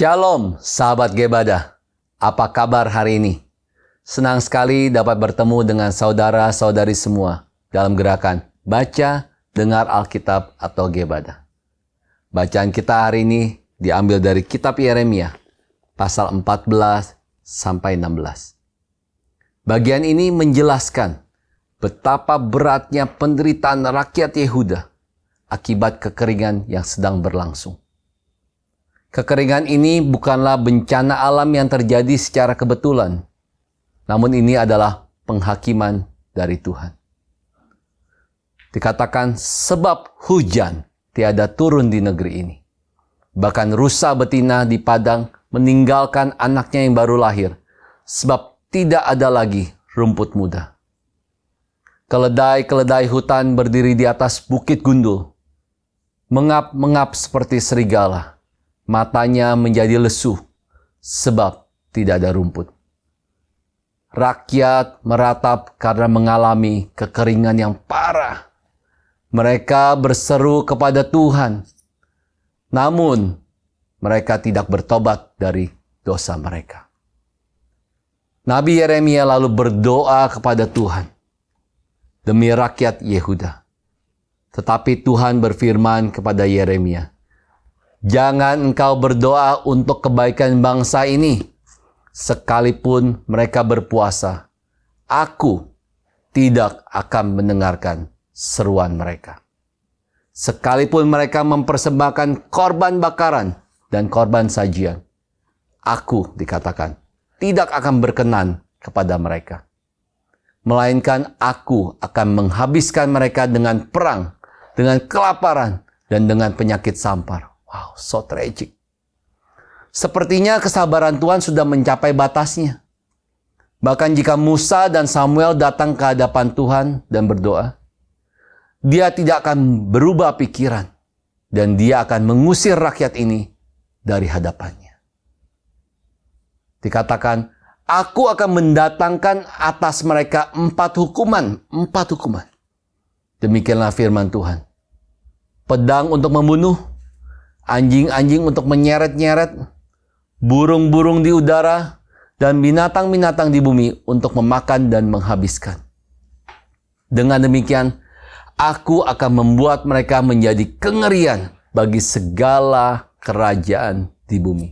Shalom, sahabat Gebadah. Apa kabar hari ini? Senang sekali dapat bertemu dengan saudara-saudari semua dalam gerakan Baca, Dengar Alkitab atau Gebadah. Bacaan kita hari ini diambil dari kitab Yeremia, pasal 14 sampai 16. Bagian ini menjelaskan betapa beratnya penderitaan rakyat Yehuda akibat kekeringan yang sedang berlangsung. Kekeringan ini bukanlah bencana alam yang terjadi secara kebetulan, namun ini adalah penghakiman dari Tuhan. Dikatakan sebab hujan tiada turun di negeri ini. Bahkan rusa betina di padang meninggalkan anaknya yang baru lahir, sebab tidak ada lagi rumput muda. Keledai-keledai hutan berdiri di atas bukit gundul, mengap-mengap seperti serigala. Matanya menjadi lesu, sebab tidak ada rumput. Rakyat meratap karena mengalami kekeringan yang parah. Mereka berseru kepada Tuhan, namun mereka tidak bertobat dari dosa mereka. Nabi Yeremia lalu berdoa kepada Tuhan demi rakyat Yehuda. Tetapi Tuhan berfirman kepada Yeremia, "Jangan engkau berdoa untuk kebaikan bangsa ini, sekalipun mereka berpuasa. Aku tidak akan mendengarkan seruan mereka. Sekalipun mereka mempersembahkan korban bakaran dan korban sajian, aku," dikatakan, "tidak akan berkenan kepada mereka. Melainkan aku akan menghabiskan mereka dengan perang, dengan kelaparan, dan dengan penyakit sampar." Wow, so tragic. Sepertinya kesabaran Tuhan sudah mencapai batasnya. Bahkan jika Musa dan Samuel datang ke hadapan Tuhan dan berdoa, dia tidak akan berubah pikiran dan dia akan mengusir rakyat ini dari hadapannya. Dikatakan, "Aku akan mendatangkan atas mereka 4 hukuman. Demikianlah firman Tuhan. Pedang untuk membunuh, anjing-anjing untuk menyeret-nyeret, burung-burung di udara, dan binatang-binatang di bumi untuk memakan dan menghabiskan. Dengan demikian, aku akan membuat mereka menjadi kengerian bagi segala kerajaan di bumi.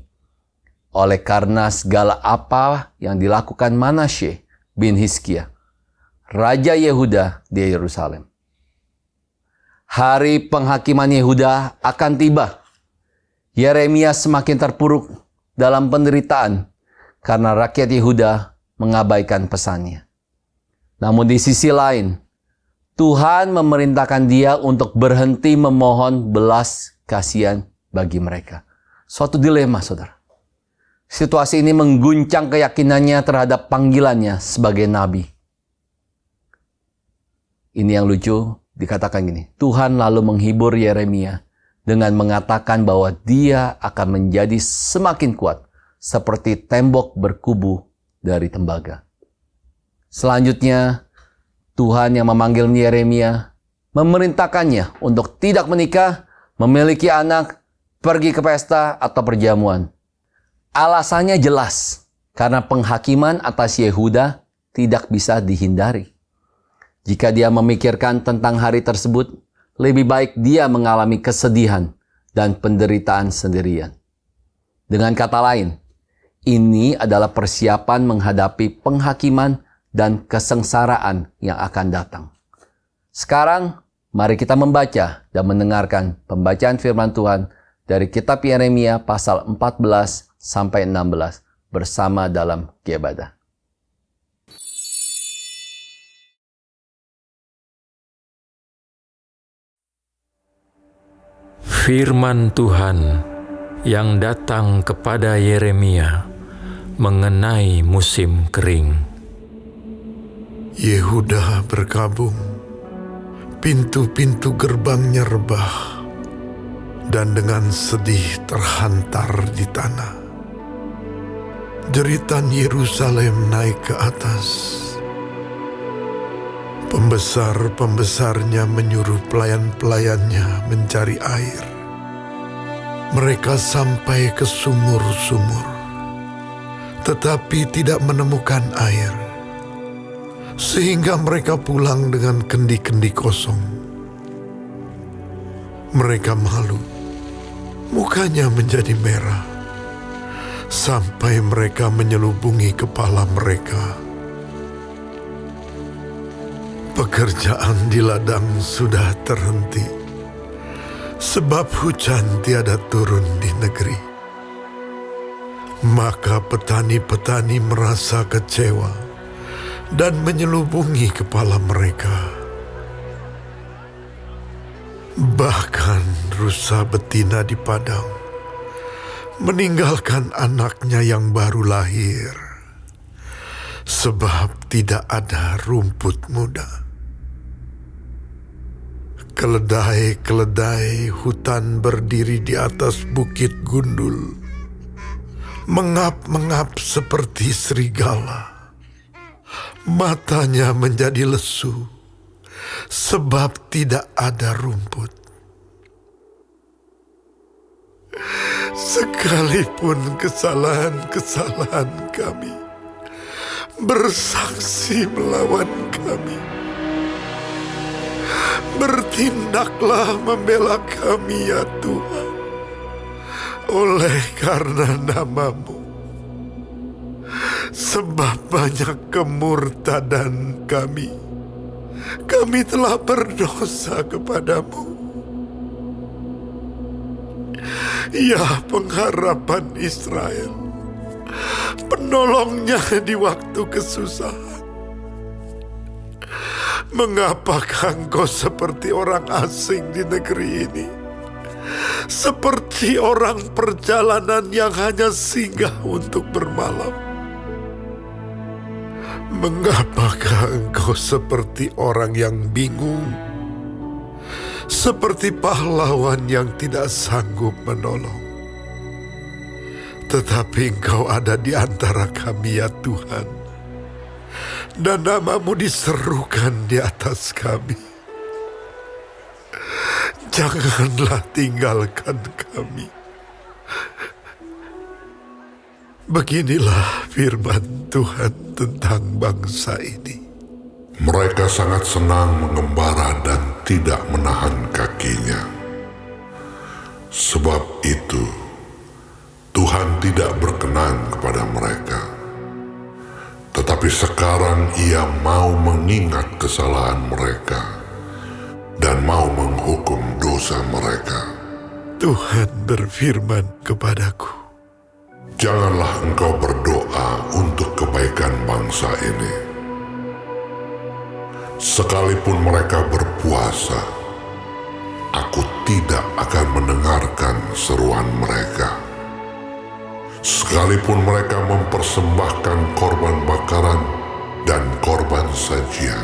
Oleh karena segala apa yang dilakukan Manasye bin Hizkia, Raja Yehuda di Yerusalem. Hari penghakiman Yehuda akan tiba. Yeremia semakin terpuruk dalam penderitaan karena rakyat Yehuda mengabaikan pesannya. Namun di sisi lain, Tuhan memerintahkan dia untuk berhenti memohon belas kasihan bagi mereka. Suatu dilema, saudara. Situasi ini mengguncang keyakinannya terhadap panggilannya sebagai nabi. Ini yang lucu, dikatakan gini, Tuhan lalu menghibur Yeremia dengan mengatakan bahwa dia akan menjadi semakin kuat seperti tembok berkubu dari tembaga. Selanjutnya, Tuhan yang memanggil Yeremia memerintahkannya untuk tidak menikah, memiliki anak, pergi ke pesta atau perjamuan. Alasannya jelas, karena penghakiman atas Yehuda tidak bisa dihindari. Jika dia memikirkan tentang hari tersebut, lebih baik dia mengalami kesedihan dan penderitaan sendirian. Dengan kata lain, ini adalah persiapan menghadapi penghakiman dan kesengsaraan yang akan datang. Sekarang, mari kita membaca dan mendengarkan pembacaan firman Tuhan dari kitab Yeremia pasal 14 sampai 16 bersama dalam Gebadah. Firman Tuhan yang datang kepada Yeremia mengenai musim kering. Yehuda berkabung, pintu-pintu gerbangnya rebah, dan dengan sedih terhantar di tanah. Jeritan Yerusalem naik ke atas. Pembesar-pembesarnya menyuruh pelayan-pelayannya mencari air. Mereka sampai ke sumur-sumur, tetapi tidak menemukan air, sehingga mereka pulang dengan kendi-kendi kosong. Mereka malu, mukanya menjadi merah, sampai mereka menyelubungi kepala mereka. Pekerjaan di ladang sudah terhenti, sebab hujan tiada turun di negeri. Maka petani-petani merasa kecewa dan menyelubungi kepala mereka. Bahkan rusa betina di padang meninggalkan anaknya yang baru lahir, sebab tidak ada rumput muda. Keledai-keledai hutan berdiri di atas bukit gundul, mengap-mengap seperti serigala. Matanya menjadi lesu, sebab tidak ada rumput. Sekalipun kesalahan-kesalahan kami bersaksi melawan kami, bertindaklah membela kami ya Tuhan, oleh karena nama-Mu. Sebab banyak kemurtadan kami telah berdosa kepadamu. Ya pengharapan Israel, penolongnya di waktu kesusahan. Mengapakah engkau seperti orang asing di negeri ini? Seperti orang perjalanan yang hanya singgah untuk bermalam. Mengapakah engkau seperti orang yang bingung? Seperti pahlawan yang tidak sanggup menolong. Tetapi engkau ada di antara kami ya Tuhan, dan nama-Mu diserukan di atas kami. Janganlah tinggalkan kami. Beginilah firman Tuhan tentang bangsa ini. Mereka sangat senang mengembara dan tidak menahan kakinya. Sebab itu, Tuhan tidak berkenan kepada mereka. Tetapi sekarang Ia mau mengingat kesalahan mereka dan mau menghukum dosa mereka. Tuhan berfirman kepadaku, janganlah engkau berdoa untuk kebaikan bangsa ini. Sekalipun mereka berpuasa, aku tidak akan mendengarkan seruan mereka. Sekalipun mereka mempersembahkan korban bakaran dan korban sajian,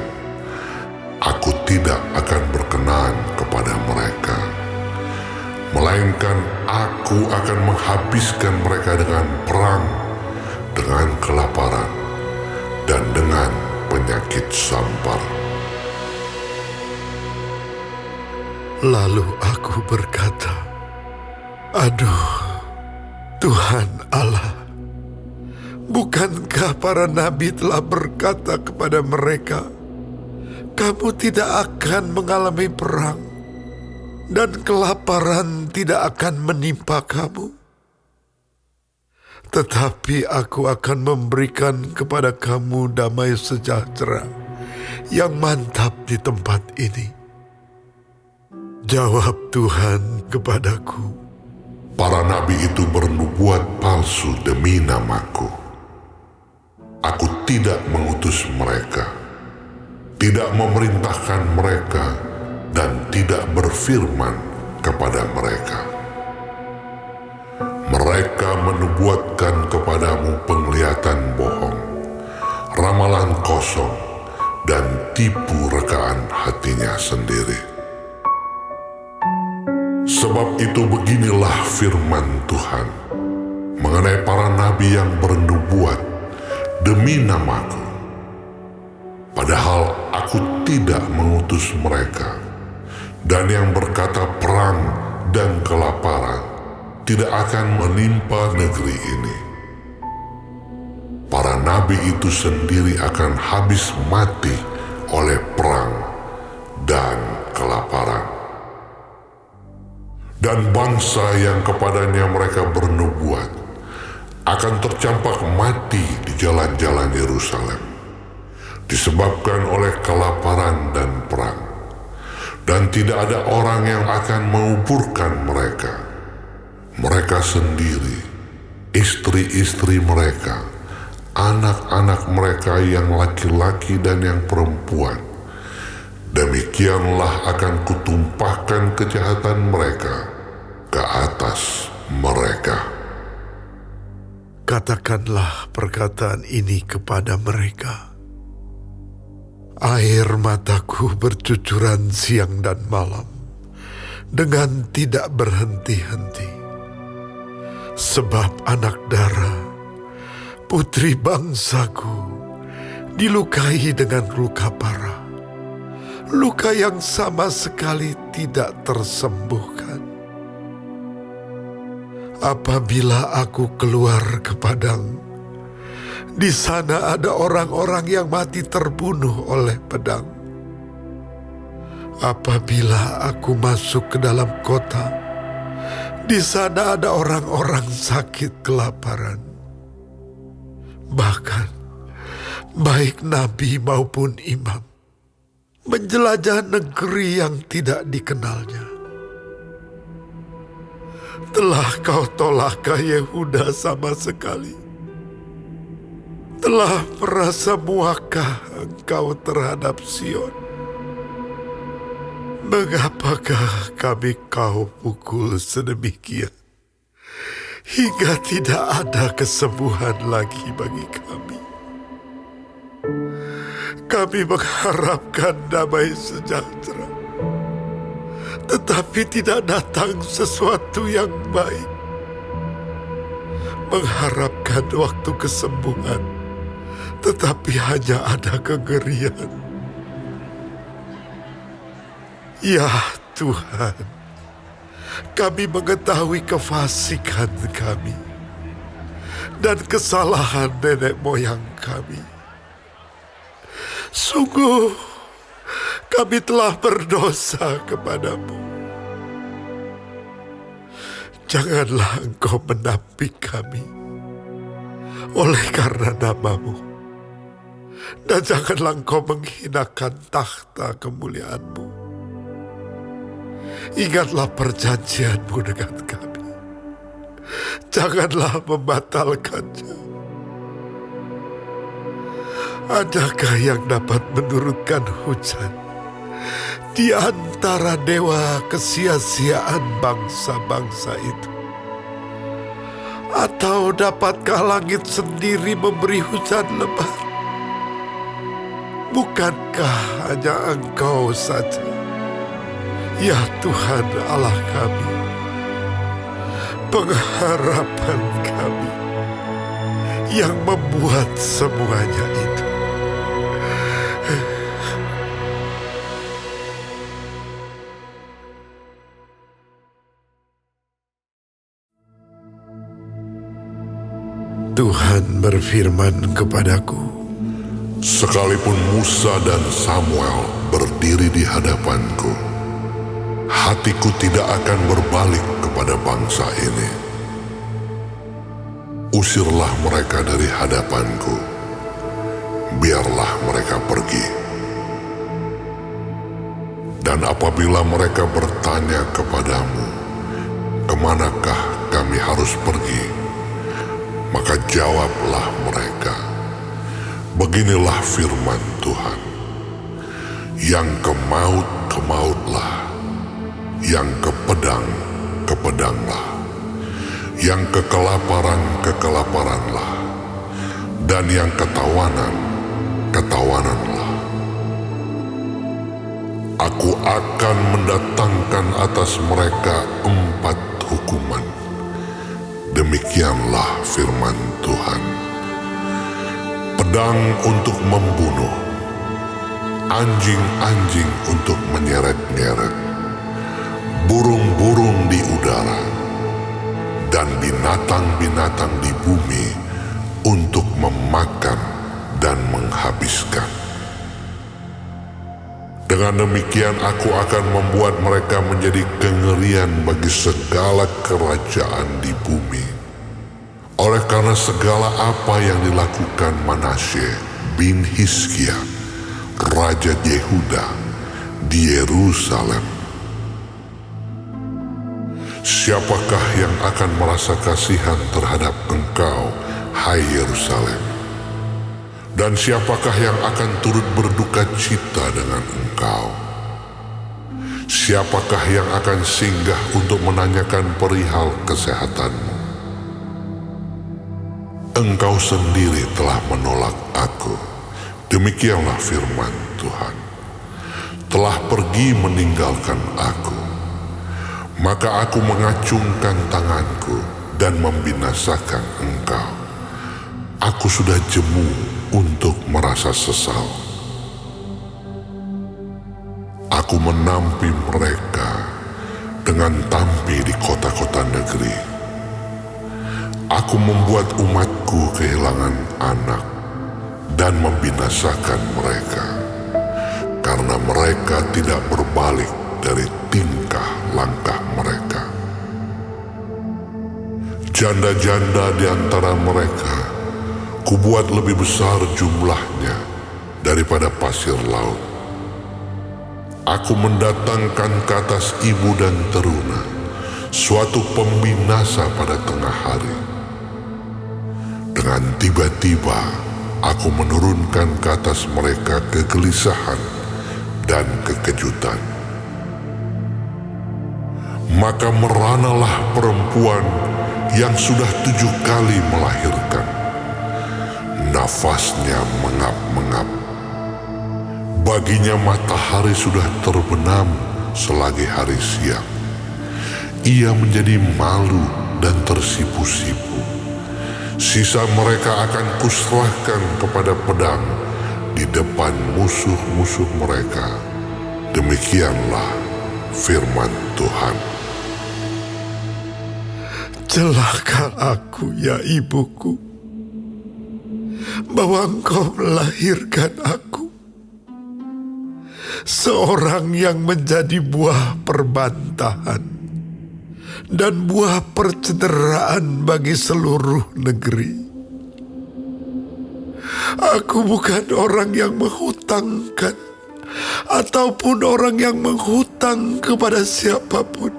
aku tidak akan berkenan kepada mereka. Melainkan aku akan menghabiskan mereka dengan perang, dengan kelaparan, dan dengan penyakit sampar. Lalu aku berkata, aduh, Tuhan Allah, bukankah para nabi telah berkata kepada mereka, kamu tidak akan mengalami perang, dan kelaparan tidak akan menimpa kamu? Tetapi aku akan memberikan kepada kamu damai sejahtera yang mantap di tempat ini. Jawab Tuhan kepadaku, para nabi itu bernubuat palsu demi namaku. Aku tidak mengutus mereka, tidak memerintahkan mereka, dan tidak berfirman kepada mereka. Mereka menubuatkan kepadamu penglihatan bohong, ramalan kosong, dan tipu rekaan hatinya sendiri. Sebab itu beginilah firman Tuhan mengenai para nabi yang bernubuat demi namaku. Padahal aku tidak mengutus mereka, dan yang berkata perang dan kelaparan tidak akan menimpa negeri ini. Para nabi itu sendiri akan habis mati oleh perang dan kelaparan. Dan bangsa yang kepadanya mereka bernubuat akan tercampak mati di jalan-jalan Yerusalem, disebabkan oleh kelaparan dan perang. Dan tidak ada orang yang akan menguburkan mereka. Mereka sendiri, istri-istri mereka, anak-anak mereka yang laki-laki dan yang perempuan, demikianlah akan kutumpahkan kejahatan mereka ke atas mereka. Katakanlah perkataan ini kepada mereka. Air mataku bercucuran siang dan malam dengan tidak berhenti-henti. Sebab anak dara, putri bangsaku, dilukai dengan luka parah. Luka yang sama sekali tidak tersembuhkan. Apabila aku keluar ke padang, di sana ada orang-orang yang mati terbunuh oleh pedang. Apabila aku masuk ke dalam kota, di sana ada orang-orang sakit kelaparan. Bahkan, baik nabi maupun imam, menjelajah negeri yang tidak dikenalnya. Telah kau tolakkan Yehuda sama sekali? Telah merasa muakah engkau terhadap Sion? Mengapakah kami kau pukul sedemikian, hingga tidak ada kesembuhan lagi bagi kami? Kami mengharapkan damai sejahtera, tetapi tidak datang sesuatu yang baik. Mengharapkan waktu kesembuhan, tetapi hanya ada kengerian. Ya Tuhan, kami mengetahui kefasikan kami dan kesalahan nenek moyang kami. Sungguh, kami telah berdosa kepadamu. Janganlah engkau menampik kami oleh karena namamu, dan janganlah engkau menghinakan takhta kemuliaanmu. Ingatlah perjanjianmu dengan kami, janganlah membatalkannya. Adakah yang dapat menurunkan hujan di antara dewa kesia-siaan bangsa-bangsa itu? Atau dapatkah langit sendiri memberi hujan lebat? Bukankah hanya Engkau saja, ya Tuhan Allah kami, pengharapan kami, yang membuat semuanya itu? Tuhan berfirman kepadaku, Sekalipun Musa dan Samuel berdiri di hadapanku, hatiku tidak akan berbalik kepada bangsa ini. Usirlah mereka dari hadapanku, biarlah mereka pergi. Dan apabila mereka bertanya kepadamu, kemanakah kami harus pergi? Maka jawablah mereka, beginilah firman Tuhan, yang ke maut, ke mautlah, yang ke pedang, ke pedanglah, yang ke kelaparan, ke kelaparanlah, dan yang ketawanan, ketawananlah. Aku akan mendatangkan atas mereka 4 hukuman. Demikianlah firman Tuhan. Pedang untuk membunuh, anjing-anjing untuk menyeret-nyeret, burung-burung di udara, dan binatang-binatang di bumi untuk memakan dan menghabiskan. Dengan demikian aku akan membuat mereka menjadi kengerian bagi segala kerajaan di bumi. Oleh karena segala apa yang dilakukan Manasye bin Hizkia, Raja Yehuda, di Yerusalem. Siapakah yang akan merasa kasihan terhadap engkau, hai Yerusalem? Dan siapakah yang akan turut berduka cita dengan engkau? Siapakah yang akan singgah untuk menanyakan perihal kesehatanmu? Engkau sendiri telah menolak aku, demikianlah firman Tuhan. Telah pergi meninggalkan aku, maka aku mengacungkan tanganku dan membinasakan engkau. Aku sudah jemu untuk merasa sesal. Aku menampi mereka dengan tampi di kota-kota negeri. Aku membuat umatku kehilangan anak dan membinasakan mereka, karena mereka tidak berbalik dari tingkah langkah mereka. Janda-janda di antara mereka kubuat lebih besar jumlahnya daripada pasir laut. Aku mendatangkan ke atas ibu dan teruna suatu pembinasa pada tengah hari. Dengan tiba-tiba aku menurunkan ke atas mereka kegelisahan dan kekejutan. Maka meranalah perempuan yang sudah 7 kali melahirkan. Nafasnya mengap-mengap. Baginya matahari sudah terbenam selagi hari siang. Ia menjadi malu dan tersipu-sipu. Sisa mereka akan kuserahkan kepada pedang di depan musuh-musuh mereka. Demikianlah firman Tuhan. Celaka aku, ya ibuku, bahwa engkau melahirkan aku, seorang yang menjadi buah perbantahan dan buah percederaan bagi seluruh negeri. Aku bukan orang yang menghutangkan ataupun orang yang menghutang kepada siapapun,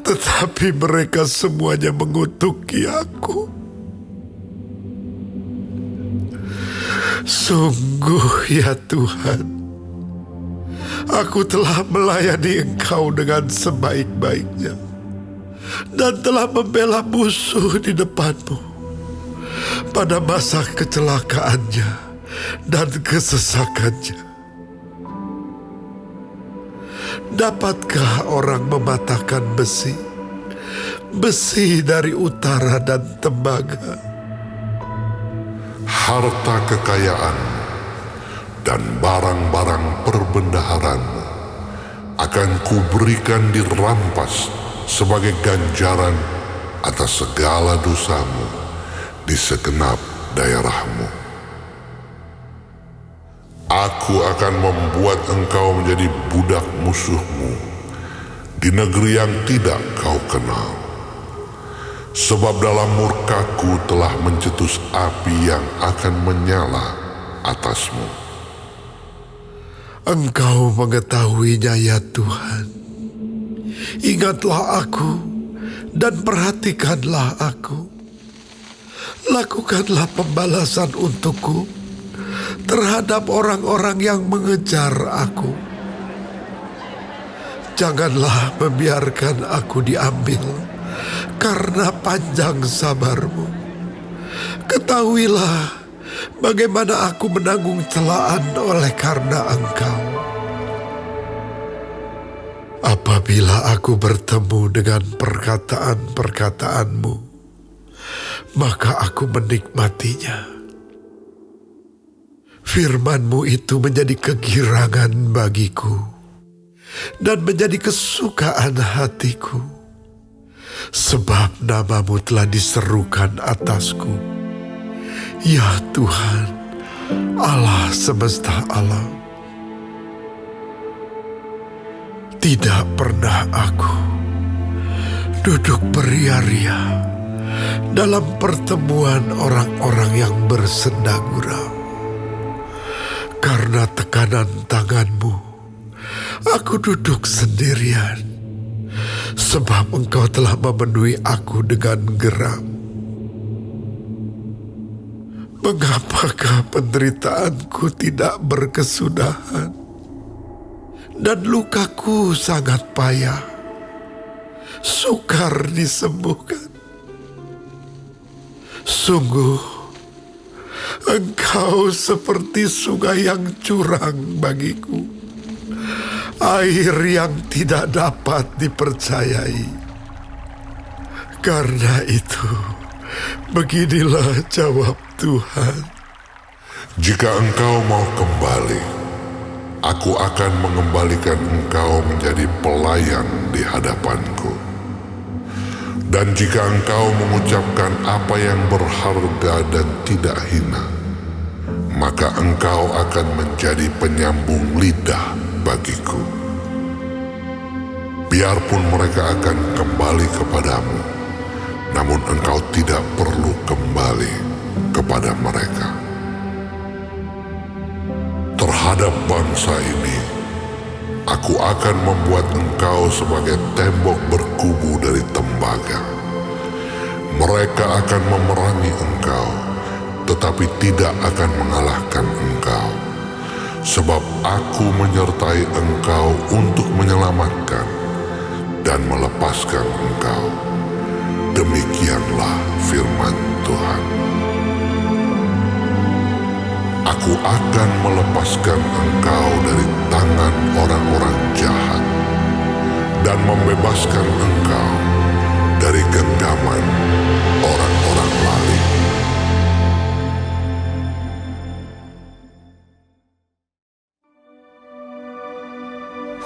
tetapi mereka semuanya mengutuki aku. Sungguh ya Tuhan, aku telah melayani Engkau dengan sebaik-baiknya dan telah membela musuh di depan-Mu pada masa kecelakaannya dan kesesakannya. Dapatkah orang mematahkan besi dari utara dan tembaga? Harta kekayaan dan barang-barang perbendaharaan akan kuberikan dirampas sebagai ganjaran atas segala dosamu di segenap daerahmu. Aku akan membuat engkau menjadi budak musuhmu di negeri yang tidak kau kenal. Sebab dalam murkaku telah mencetus api yang akan menyala atasmu. Engkau mengetahuinya ya Tuhan. Ingatlah aku dan perhatikanlah aku. Lakukanlah pembalasan untukku terhadap orang-orang yang mengejar aku. Janganlah membiarkan aku diambil karena panjang sabar-Mu. Ketahuilah bagaimana aku menanggung celaan oleh karena Engkau. Apabila aku bertemu dengan perkataan-perkataan-Mu, maka aku menikmatinya. Firman-Mu itu menjadi kegirangan bagiku dan menjadi kesukaan hatiku. sebab nama-Mu telah diserukan atasku. Ya Tuhan, Allah semesta alam. Tidak pernah aku duduk beria-ria dalam pertemuan orang-orang yang bersenda gurau. Karena tekanan tangan-Mu, aku duduk sendirian, sebab Engkau telah memenuhi aku dengan geram. Mengapakah penderitaanku tidak berkesudahan, dan lukaku sangat payah, sukar disembuhkan? Sungguh, Engkau seperti sungai yang curang bagiku, air yang tidak dapat dipercayai. Karena itu, beginilah jawab Tuhan. Jika engkau mau kembali, aku akan mengembalikan engkau menjadi pelayan di hadapanku. Dan jika engkau mengucapkan apa yang berharga dan tidak hina, maka engkau akan menjadi penyambung lidah bagiku. Biarpun mereka akan kembali kepadamu, namun engkau tidak perlu kembali kepada mereka. Terhadap bangsa ini, aku akan membuat engkau sebagai tembok berkubu dari tembaga. Mereka akan memerangi engkau, tetapi tidak akan mengalahkan engkau. Sebab aku menyertai engkau untuk menyelamatkan dan melepaskan engkau. Demikianlah firman Tuhan. Aku akan melepaskan engkau dari tangan orang-orang jahat dan membebaskan engkau dari genggaman orang-orang lalim.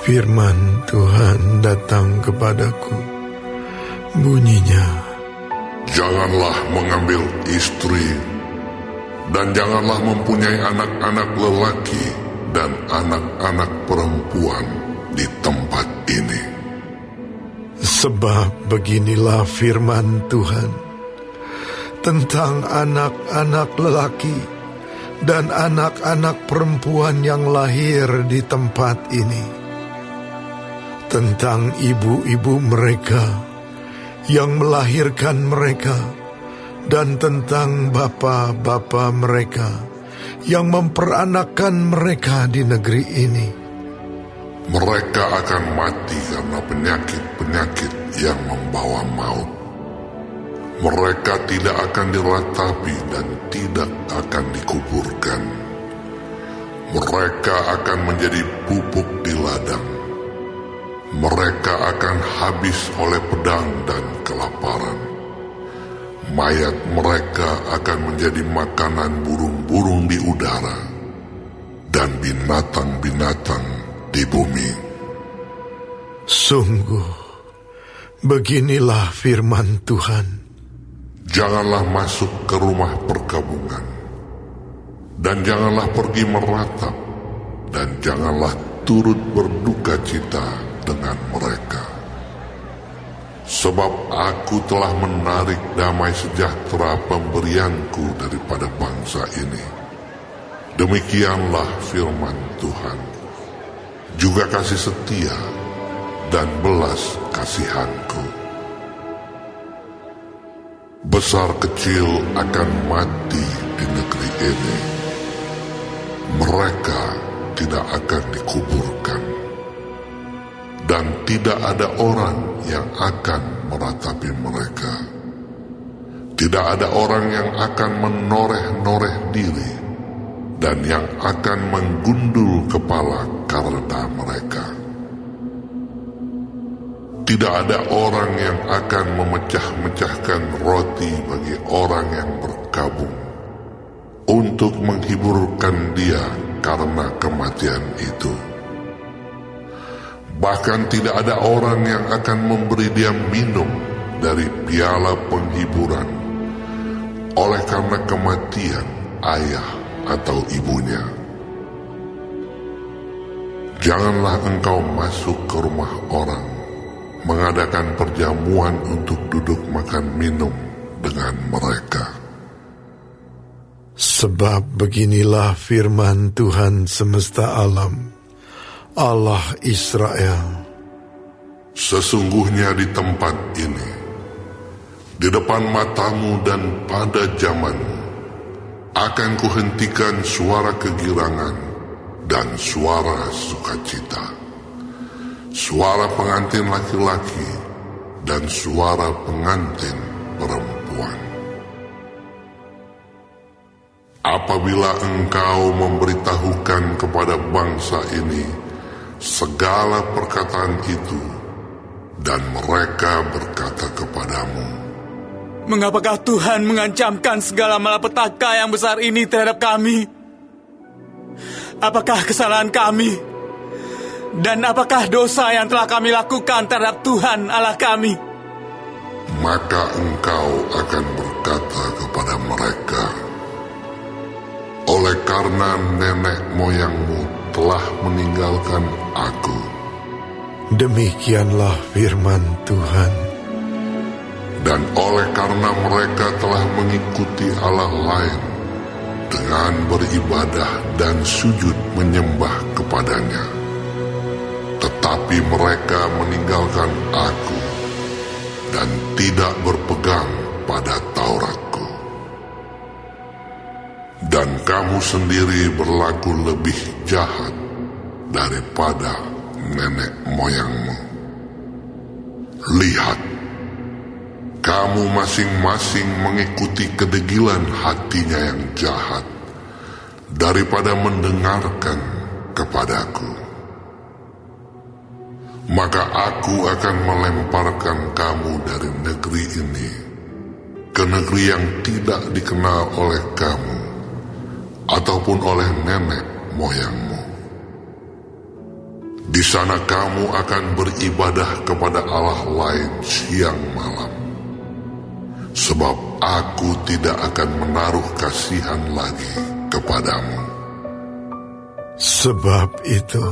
Firman Tuhan datang kepadaku, bunyinya, Janganlah mengambil istri, dan janganlah mempunyai anak-anak lelaki dan anak-anak perempuan di tempat ini. Sebab beginilah firman Tuhan tentang anak-anak lelaki dan anak-anak perempuan yang lahir di tempat ini, tentang ibu-ibu mereka yang melahirkan mereka, dan tentang bapa-bapa mereka yang memperanakkan mereka di negeri ini. Mereka akan mati karena penyakit-penyakit yang membawa maut. Mereka tidak akan diratapi dan tidak akan dikuburkan. Mereka akan menjadi pupuk di ladang. Mereka akan habis oleh pedang dan kelaparan. Mayat mereka akan menjadi makanan burung-burung di udara dan binatang-binatang di bumi. Sungguh, beginilah firman Tuhan. Janganlah masuk ke rumah perkabungan, dan janganlah pergi meratap, dan janganlah turut berduka cita dengan mereka. Sebab aku telah menarik damai sejahtera pemberianku daripada bangsa ini. Demikianlah firman Tuhan. Juga kasih setia dan belas kasihanku. Besar kecil akan mati di negeri ini. Mereka tidak akan dikuburkan. Dan tidak ada orang yang akan meratapi mereka. Tidak ada orang yang akan menoreh-noreh diri dan yang akan menggundul kepala karena mereka. Tidak ada orang yang akan memecah-mecahkan roti bagi orang yang berkabung untuk menghiburkan dia karena kematian itu. Bahkan tidak ada orang yang akan memberi dia minum dari piala penghiburan oleh karena kematian ayah atau ibunya. Janganlah engkau masuk ke rumah orang, mengadakan perjamuan untuk duduk makan minum dengan mereka. Sebab beginilah firman Tuhan semesta alam, Allah Israel. Sesungguhnya di tempat ini, di depan matamu dan pada zamanmu, akan kuhentikan suara kegirangan dan suara sukacita, suara pengantin laki-laki dan suara pengantin perempuan. Apabila engkau memberitahukan kepada bangsa ini segala perkataan itu, dan mereka berkata kepadamu, "Mengapakah Tuhan mengancamkan segala malapetaka yang besar ini terhadap kami? Apakah kesalahan kami? Dan apakah dosa yang telah kami lakukan terhadap Tuhan Allah kami?" maka engkau akan berkata kepada mereka, oleh karena nenek moyangmu telah meninggalkan aku, Demikianlah firman Tuhan. dan oleh karena mereka telah mengikuti Allah lain dengan beribadah dan sujud menyembah kepadanya, tetapi mereka meninggalkan aku dan tidak berpegang pada Tauratku. Dan kamu sendiri berlaku lebih jahat daripada nenek moyangmu. Lihat, kamu masing-masing mengikuti kedegilan hatinya yang jahat daripada mendengarkan kepadaku. Maka aku akan melemparkan kamu dari negeri ini ke negeri yang tidak dikenal oleh kamu ataupun oleh nenek moyangmu. Di sana kamu akan beribadah kepada Allah lain siang malam, sebab aku tidak akan menaruh kasihan lagi kepadamu. Sebab itu,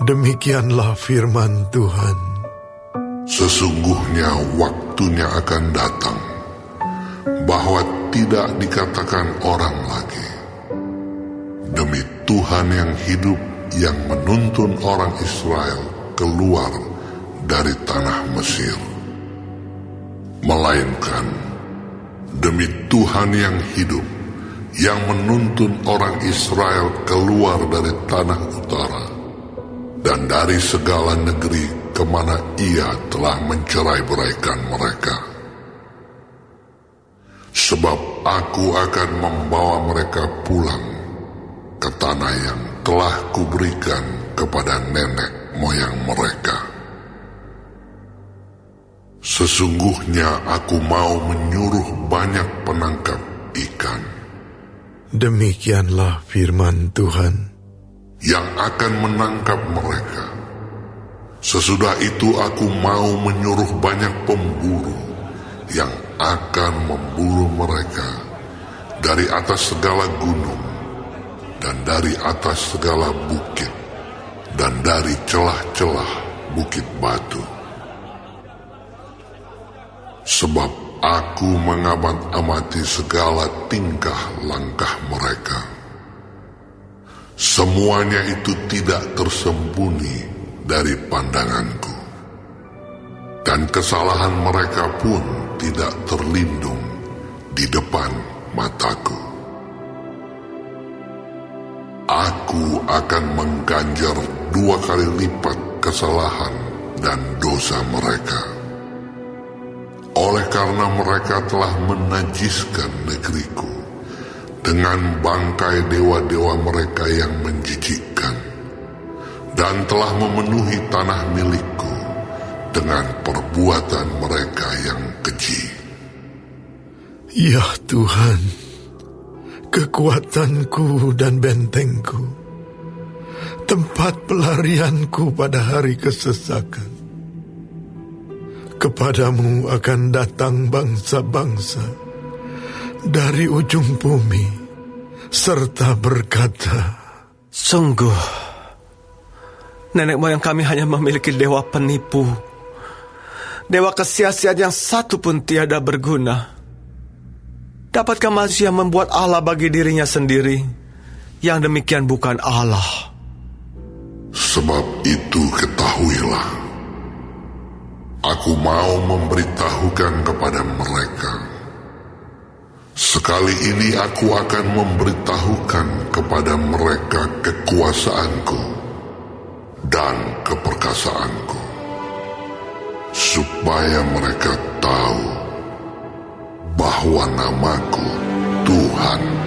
demikianlah firman Tuhan. Sesungguhnya waktunya akan datang, bahwa tidak dikatakan orang lagi, demi Tuhan yang hidup yang menuntun orang Israel keluar dari tanah Mesir, melainkan demi Tuhan yang hidup yang menuntun orang Israel keluar dari tanah utara dan dari segala negeri kemana ia telah mencerai-beraikan mereka. Sebab aku akan membawa mereka pulang ke tanah yang telah kuberikan kepada nenek moyang mereka. Sesungguhnya aku mau menyuruh banyak penangkap ikan. Demikianlah firman Tuhan. Yang akan menangkap mereka. Sesudah itu aku mau menyuruh banyak pemburu yang akan memburu mereka dari atas segala gunung dan dari atas segala bukit dan dari celah-celah bukit batu. Sebab aku mengamat-amati segala tingkah langkah mereka. Semuanya itu tidak tersembunyi dari pandanganku, dan kesalahan mereka pun tidak terlindung di depan mataku. Aku akan mengganjar 2 kali lipat kesalahan dan dosa mereka, oleh karena mereka telah menajiskan negeriku dengan bangkai dewa-dewa mereka yang menjijikkan, dan telah memenuhi tanah milikku dengan perbuatan mereka yang keji. Ya Tuhan, kekuatanku dan bentengku, tempat pelarianku pada hari kesesakan. Kepadamu akan datang bangsa-bangsa dari ujung bumi, serta berkata, Sungguh, nenek moyang kami hanya memiliki dewa penipu, dewa kesia-siaan yang satu pun tiada berguna. Dapatkah manusia membuat Allah bagi dirinya sendiri? Yang demikian bukan Allah. Sebab itu ketahuilah, aku mau memberitahukan kepada mereka. Sekali ini aku akan memberitahukan kepada mereka kekuasaanku dan keperkasaanku, supaya mereka tahu bahwa namaku Tuhan.